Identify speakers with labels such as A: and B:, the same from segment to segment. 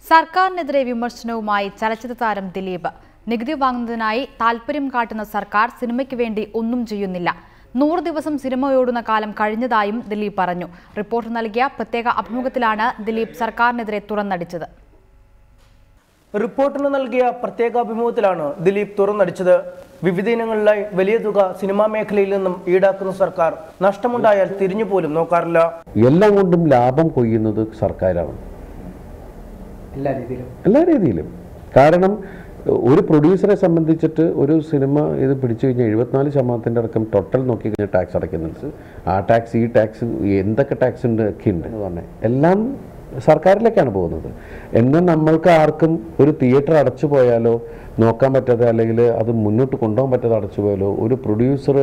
A: സർക്കാരിനെതിരെ വിമർശനവുമായി ചലച്ചിത്ര താരം ദിലീപ്. നികുതി വാങ്ങുന്നതിനായി താൽപര്യം കാട്ടുന്ന സർക്കാർ സിനിമയ്ക്ക് വേണ്ടി ഒന്നും ചെയ്യുന്നില്ല. 100 ദിവസം സിനിമയോടുന്ന കാലം കഴിഞ്ഞതായും ദിലീപ് പറഞ്ഞു. റിപ്പോർട്ടർ നൽകിയ പ്രത്യേക അഭിമുഖത്തിലാണ് ദിലീപ് സർക്കാരിനെതിരെ തുറന്നടിച്ചത്.
B: റിപ്പോർട്ടറിന് നൽകിയ പ്രത്യേക അഭിമുഖത്തിലാണ് ദിലീപ് തുറന്നടിച്ചത്. വിവിധ ഇനങ്ങളിലായി വലിയ തുക സിനിമാ മേഖലയിൽ നിന്നും ഈടാക്കുന്ന സർക്കാർ നഷ്ടമുണ്ടായാൽ തിരിഞ്ഞുപോലും നോക്കാറില്ല.
C: എല്ലാം കൊണ്ടും ലാഭം കൊയ്യുന്നത് സർക്കാരാണ്, എല്ലാ രീതിയിലും. കാരണം ഒരു പ്രൊഡ്യൂസറെ സംബന്ധിച്ചിട്ട് ഒരു സിനിമ ഇത് പിടിച്ചു കഴിഞ്ഞാൽ 74% അടക്കം ടോട്ടൽ നോക്കിക്കഴിഞ്ഞാൽ ടാക്സ് അടയ്ക്കുന്നുണ്ട്. ആ ടാക്സ്, ഈ ടാക്സ്, എന്തൊക്കെ ടാക്സ് ഉണ്ട് ഒക്കെ ഉണ്ട് തന്നെ, എല്ലാം സർക്കാരിലേക്കാണ് പോകുന്നത്. എന്നാൽ നമ്മൾക്ക് ആർക്കും ഒരു തിയേറ്റർ അടച്ചു പോയാലോ, നോക്കാൻ പറ്റാതെ അല്ലെങ്കിൽ അത് മുന്നോട്ട് കൊണ്ടുപോകാൻ പറ്റാതെ അടച്ചു പോയാലോ, ഒരു പ്രൊഡ്യൂസർ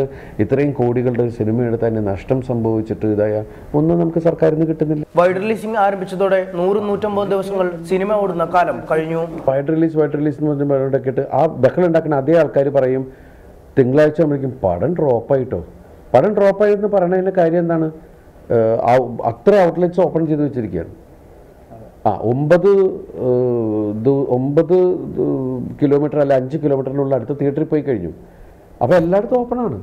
C: ഇത്രയും കോടികളുടെ സിനിമ എടുത്ത് തന്നെ നഷ്ടം സംഭവിച്ചിട്ട് ഇതായ ഒന്നും നമുക്ക് സർക്കാരിൽ നിന്ന് കിട്ടുന്നില്ല.
B: വൈഡ് റിലീസിംഗ് ആരംഭിച്ചതോടെ 100-150 ദിവസങ്ങൾ സിനിമ ഓടുന്ന കാലം കഴിഞ്ഞു.
C: വൈഡ് റിലീസ് എന്ന് പറഞ്ഞിട്ട് ആ ബഹളം ഉണ്ടാക്കുന്ന അതേ ആൾക്കാർ പറയും തിങ്കളാഴ്ച ആകുമ്പോഴേക്കും പടം ഡ്രോപ്പായിട്ടോ. പടം ഡ്രോപ്പായിട്ടെന്ന് പറയുന്നതിൻ്റെ കാര്യം എന്താണ്? അത്ര ഔട്ട്ലെറ്റ്സ് ഓപ്പൺ ചെയ്ത് വെച്ചിരിക്കുകയാണ്. 9 കിലോമീറ്റർ അല്ല 5 കിലോമീറ്ററിനുള്ള അടുത്ത തിയേറ്ററിൽ പോയി കഴിഞ്ഞു. അപ്പോൾ എല്ലായിടത്തും ഓപ്പണാണ്.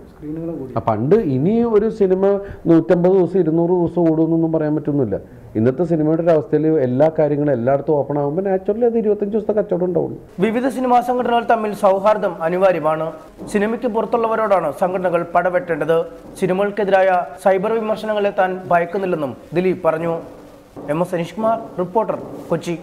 C: പണ്ട് ഇനി ഒരു സിനിമ 150 ദിവസം 200 ദിവസം ഓടുമെന്നൊന്നും പറയാൻ പറ്റുന്നില്ല. ഇന്നത്തെ സിനിമയുടെ ഒരു അവസ്ഥയിൽ എല്ലാ കാര്യങ്ങളും എല്ലായിടത്തും ഓപ്പൺ ആകുമ്പോൾ നാച്ചുറലി അത് 25 ദിവസത്തെ കച്ചവടം ഉണ്ടാവുള്ളൂ.
B: വിവിധ സിനിമാ സംഘടനകൾ തമ്മിൽ സൗഹാർദ്ദം അനിവാര്യമാണ്. സിനിമയ്ക്ക് പുറത്തുള്ളവരോടാണ് സംഘടനകൾ പടവെട്ടേണ്ടത്. സിനിമകൾക്കെതിരായ സൈബർ വിമർശനങ്ങളെ താൻ ഭയക്കുന്നില്ലെന്നും ദിലീപ് പറഞ്ഞു. MS Aneesh Kumar, reporter, Kochi.